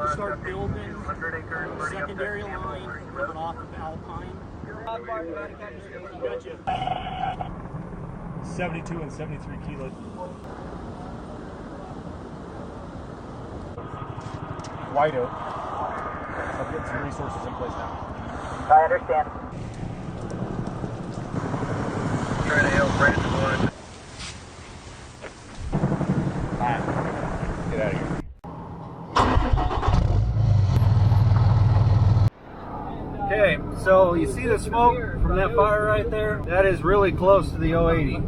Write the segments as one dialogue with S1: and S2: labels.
S1: to start building secondary line coming off of Alpine. Gotcha. 72 and 73 kilos. White oak. I'm getting some resources in place now.
S2: I understand.
S3: Trying to help right at the wood.
S1: Alright, get out of here. Okay, so you see the smoke from that fire right there? That is really close to the 080.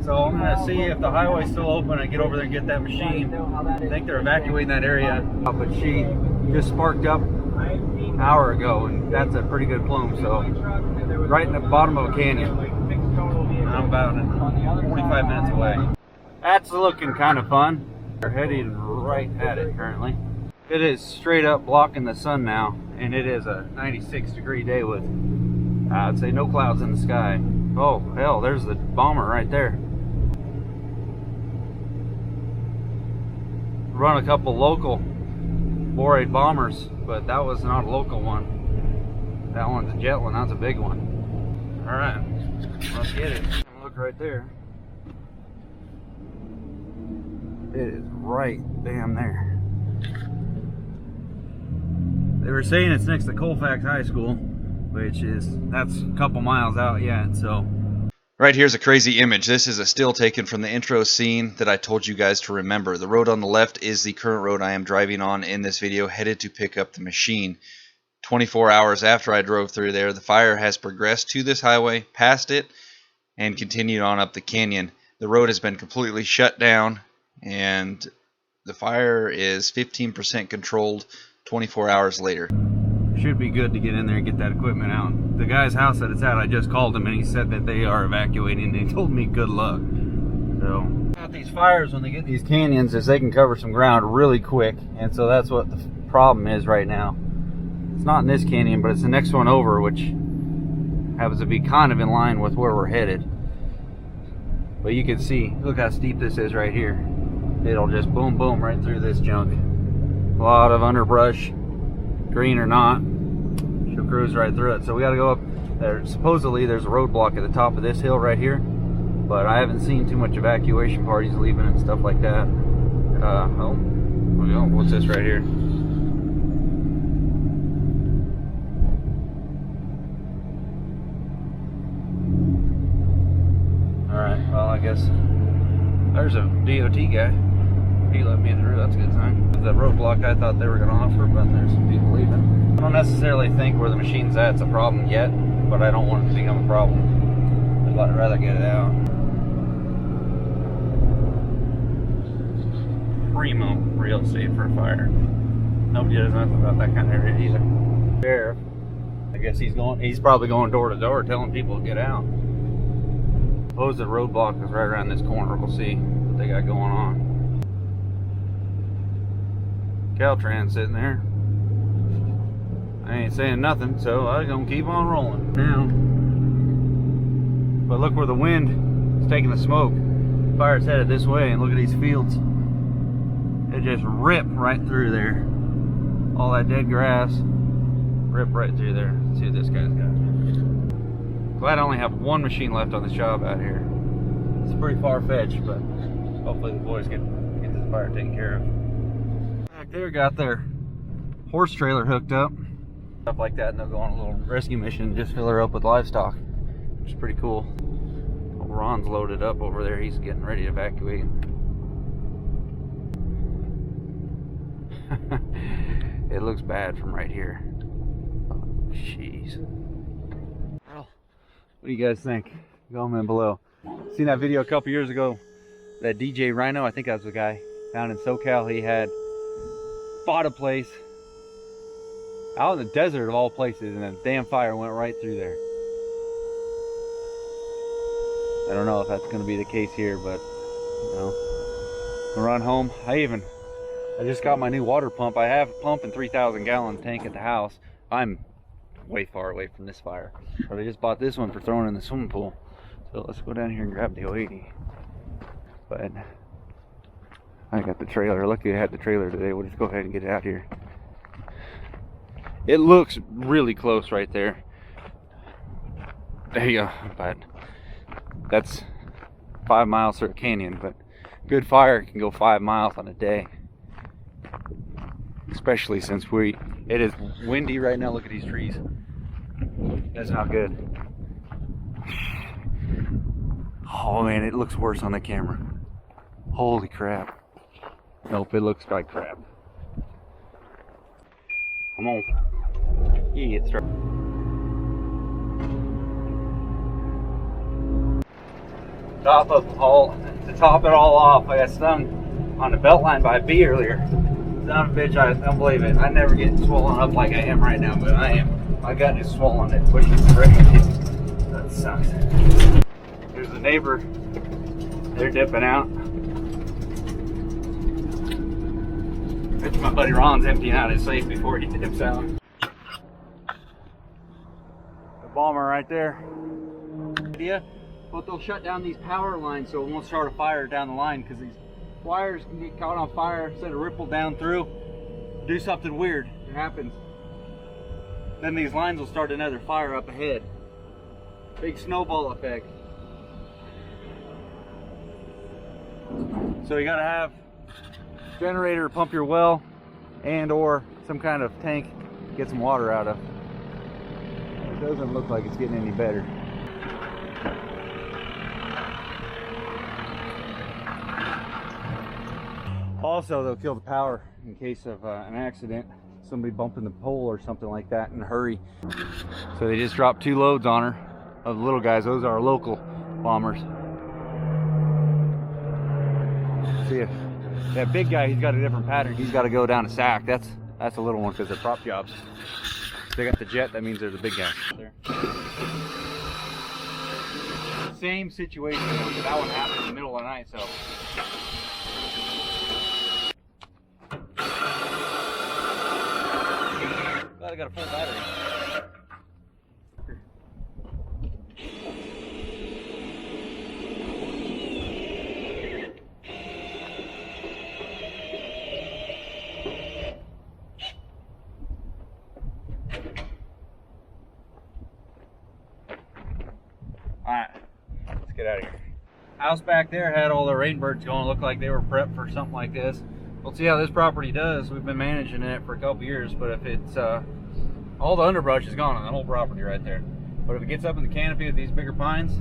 S1: So I'm going to see if the highway's still open and get over there and get that machine. I think they're evacuating that area, but she just sparked up an hour ago, and that's a pretty good plume. So right in the bottom of a canyon. I'm about 45 minutes away. That's looking kind of fun. We're heading right at it currently. It is straight up blocking the sun now, and it is a 96-degree day with, I'd say, no clouds in the sky. Oh, hell, there's the bomber right there. Run a couple local Borate bombers, but that was not a local one. That one's a jet one, that's a big one. Alright, let's get it. Look right there. It is right damn there. They were saying it's next to Colfax High School, that's a couple miles out yet, so.
S4: Right here's a crazy image. This is a still taken from the intro scene that I told you guys to remember. The road on the left is the current road I am driving on in this video, headed to pick up the machine. 24 hours after I drove through there, the fire has progressed to this highway, past it, and continued on up the canyon. The road has been completely shut down, and the fire is 15% controlled 24 hours later.
S1: Should be good to get in there and get that equipment out. The guy's house that it's at, I just called him and he said that they are evacuating, and he told me good luck. So, about these fires when they get these canyons is they can cover some ground really quick, and so that's what the problem is right now. It's not in this canyon, but it's the next one over, which happens to be kind of in line with where we're headed. But you can see, look how steep this is right here. It'll just boom boom right through this junk. A lot of underbrush, green or not, she'll cruise right through it. So we got to go up there. Supposedly there's a roadblock at the top of this hill right here, but I haven't seen too much evacuation parties leaving and stuff like that. Oh, what's this right here? Alright, well, I guess there's a DOT guy. He let me through, that's a good sign. The roadblock I thought they were going to offer, but there's some people leaving. I don't necessarily think where the machine's at's a problem yet, but I don't want it to become a problem. I'd rather get it out. Primo real estate for a fire. Nobody does nothing about that kind of area either. Sheriff, I guess he's probably going door to door telling people to get out. Suppose the roadblock is right around this corner. We'll see what they got going on. Caltrans sitting there. I ain't saying nothing, so I'm gonna keep on rolling now. But look where the wind is taking the smoke. Fire's headed this way, and look at these fields. It just ripped right through there. All that dead grass ripped right through there. Let's see what this guy's got. Glad I only have one machine left on this job out here. It's pretty far-fetched, but hopefully the boys get this fire taken care of. Back there got their horse trailer hooked up, stuff like that, and they'll go on a little rescue mission and just fill her up with livestock, which is pretty cool. Ron's loaded up over there. He's getting ready to evacuate. It looks bad from right here. Jeez. Well, what do you guys think? Comment below. Seen that video a couple years ago? That DJ Rhino, I think that was the guy down in SoCal. He had bought a place out in the desert of all places, and a damn fire went right through there. I don't know if that's going to be the case here, but you know, I'll run home. I just got my new water pump. I have a pump and 3,000 gallon tank at the house. I'm way far away from this fire, but I just bought this one for throwing in the swimming pool. So let's go down here and grab the 080. But I got the trailer. Lucky I had the trailer today. We'll just go ahead and get it out here. It looks really close right there. There you go. But that's 5 miles through a canyon. But good fire can go 5 miles on a day. Especially since it is windy right now. Look at these trees. That's not good. Oh man, it looks worse on the camera. Holy crap. Nope, it looks like crap. Come on. Yeah, it's right. To top it all off, I got stung on the belt line by a bee earlier. Son of a bitch, I don't believe it. I never get swollen up like I am right now, but I am. My gut is swollen. It's pushing through. That sucks. There's a neighbor. They're dipping out. It's my buddy Ron's emptying out his safe before he dips out. The bomber right there. Idea, but they'll shut down these power lines so it won't start a fire down the line, because these wires can get caught on fire, instead of ripple down through, do something weird. It happens. Then these lines will start another fire up ahead. Big snowball effect. So you gotta have generator to pump your well, and or some kind of tank to get some water out of. It doesn't look like it's getting any better. Also, they'll kill the power in case of an accident, somebody bumping the pole or something like that in a hurry. So they just dropped 2 loads on her of the little guys. Those are our local bombers. See if that big guy, he's got a different pattern. He's got to go down a sack. That's a little one because they're prop jobs. If they got the jet, that means they're the big guy. Same situation, but that one happened in the middle of the night, so. Glad I got a full battery. Alright, let's get out of here. House back there had all the rainbirds going. Looked like they were prepped for something like this. We'll see how this property does. We've been managing it for a couple years, but if it's all the underbrush is gone on that whole property right there. But if it gets up in the canopy of these bigger pines,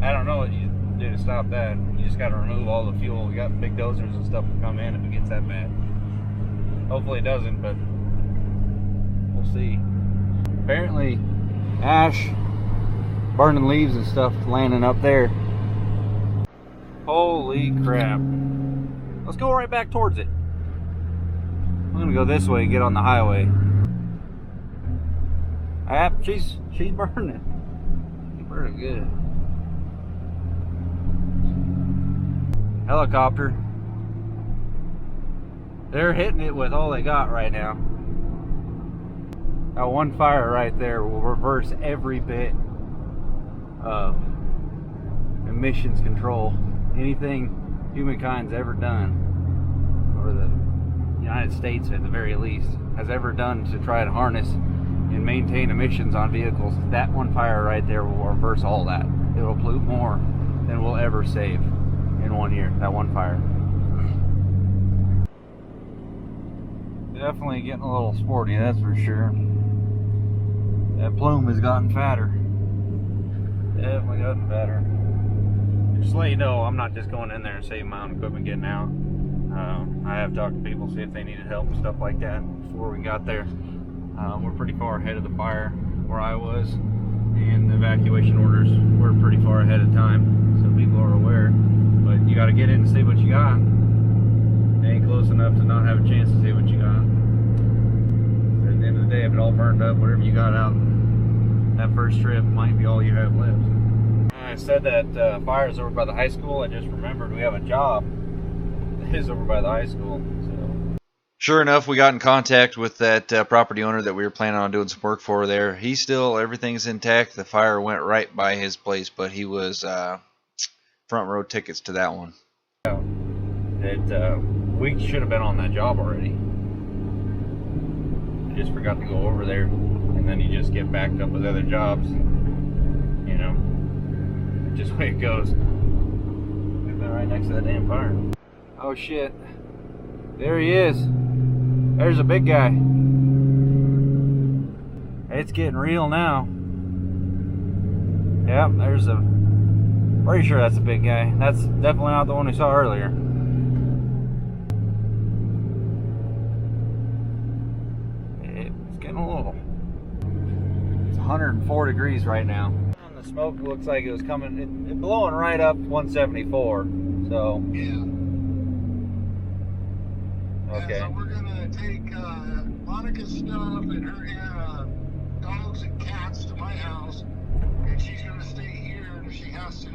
S1: I don't know what you do to stop that. You just got to remove all the fuel. We got big dozers and stuff to come in if it gets that bad. Hopefully it doesn't, but we'll see. Apparently, ash, burning leaves and stuff landing up there. Holy crap. Let's go right back towards it. I'm gonna go this way and get on the highway. She's burning. She's burning good. Helicopter. They're hitting it with all they got right now. That one fire right there will reverse every bit of emissions control. Anything humankind's ever done, or the United States at the very least, has ever done to try to harness and maintain emissions on vehicles, that one fire right there will reverse all that. It will pollute more than we'll ever save in 1 year, that one fire. Definitely getting a little sporty, that's for sure. That plume has gotten fatter. Definitely gotten fatter. Just to let you know, I'm not just going in there and saving my own equipment getting out. I have talked to people, see if they needed help and stuff like that before we got there. We're pretty far ahead of the fire where I was, and the evacuation orders were pretty far ahead of time, so people are aware. But you got to get in and see what you got. It ain't close enough to not have a chance to see what you got. But at the end of the day, if it all burned up, whatever you got out that first trip might be all you have left. I said that fire is over by the high school. I just remembered we have a job that is over by the high school. So.
S4: Sure enough, we got in contact with that property owner that we were planning on doing some work for there. He's still, everything's intact. The fire went right by his place, but he was front row tickets to that one.
S1: We should have been on that job already. just forgot to go over there, and then you just get backed up with other jobs. You know, just the way it goes. We've been right next to that damn fire. Oh shit! There he is. There's a big guy. It's getting real now. Yep, there's a. Pretty sure that's a big guy. That's definitely not the one we saw earlier. It's getting a little. It's 104 degrees right now. And the smoke looks like it was coming. It's blowing right up 174. So.
S3: Yeah.
S1: Okay.
S3: Yeah, so we're gonna take Monica's stuff and her dogs and cats to my house, and she's gonna stay here. And if she has to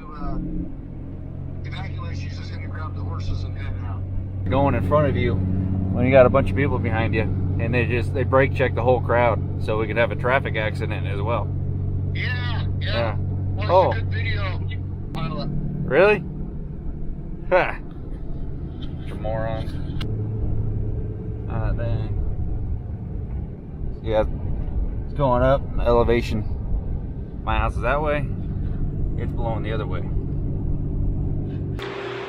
S3: evacuate, she's just gonna grab the horses and head out.
S1: Going in front of you when you got a bunch of people behind you, and they brake check the whole crowd so we could have a traffic accident as well.
S3: Yeah. Well,
S1: Oh.
S3: it's a good video. Pilot.
S1: Really? Ha! Bunch of morons. Ah, dang. Yeah, it's going up. Elevation. My house is that way. It's blowing the other way.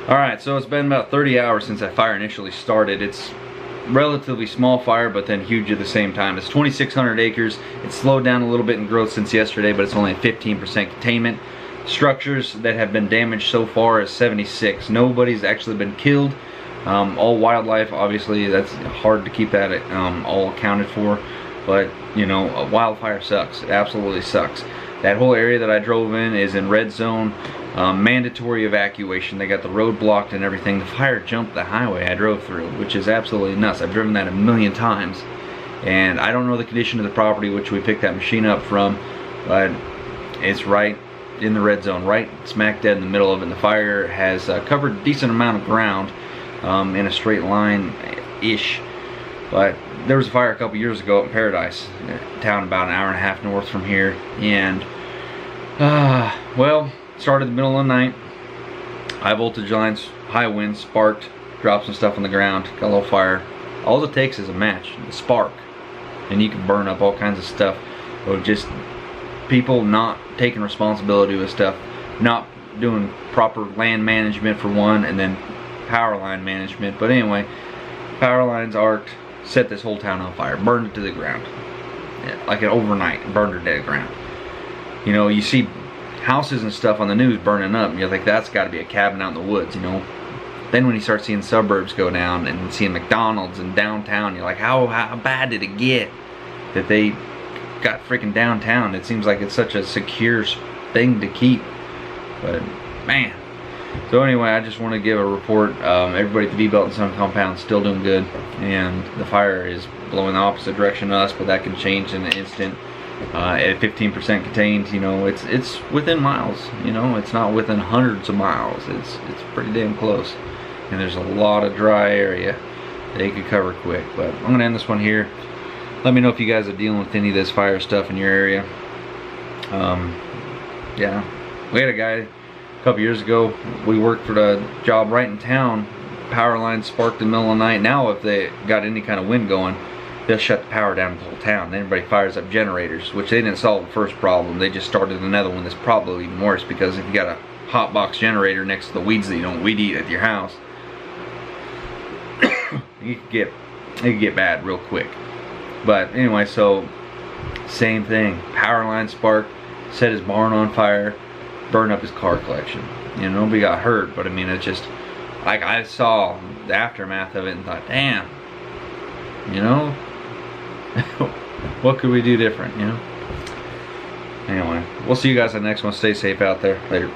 S1: Alright, so it's been about 30 hours since that fire initially started. It's relatively small fire, but then huge at the same time. It's 2,600 acres. It's slowed down a little bit in growth since yesterday, but it's only at 15% containment. Structures that have been damaged so far is 76. Nobody's actually been killed. All wildlife, obviously, that's hard to keep that all accounted for. But, you know, a wildfire sucks. It absolutely sucks. That whole area that I drove in is in red zone. Mandatory evacuation. They got the road blocked and everything. The fire jumped the highway I drove through, which is absolutely nuts. I've driven that a million times. And I don't know the condition of the property which we picked that machine up from, but it's right in the red zone, right smack dead in the middle of it. And the fire has covered a decent amount of ground in a straight line-ish. But there was a fire a couple years ago up in Paradise, a town about an hour and a half north from here, and well, started in the middle of the night. High voltage lines, high winds, sparked, dropped some stuff on the ground, got a little fire. All it takes is a match, a spark, and you can burn up all kinds of stuff. Or just people not taking responsibility with stuff, not doing proper land management for one, and then power line management. But anyway, power lines arced, set this whole town on fire, burned it to the ground. Yeah, like an overnight, burned it to the ground. You know, you see houses and stuff on the news burning up, and you're like, that's got to be a cabin out in the woods, you know. Then when you start seeing suburbs go down and seeing McDonald's and downtown, you're like, how bad did it get that they got freaking downtown? It seems like it's such a secure thing to keep, but man. So anyway, I just want to give a report. Everybody at the V-Belt and Sun compound is still doing good, and the fire is blowing the opposite direction of us, but that can change in an instant. At 15% contained, you know, it's within miles. You know, it's not within hundreds of miles. It's pretty damn close, and there's a lot of dry area they could cover quick. But I'm gonna end this one here. Let me know if you guys are dealing with any of this fire stuff in your area. Yeah, we had a guy a couple years ago. We worked for the job right in town. Power lines sparked in the middle of the night. Now if they got any kind of wind going, they'll shut the power down in the whole town. Then everybody fires up generators, which they didn't solve the first problem. They just started another one that's probably even worse, because if you got a hot box generator next to the weeds that you don't weed eat at your house, it could get bad real quick. But anyway, so same thing. Power line spark, set his barn on fire, burned up his car collection. You know, nobody got hurt, but I mean, it's just like, I saw the aftermath of it and thought, damn, you know, what could we do different, you know? Anyway, we'll see you guys on the next one. Stay safe out there. Later.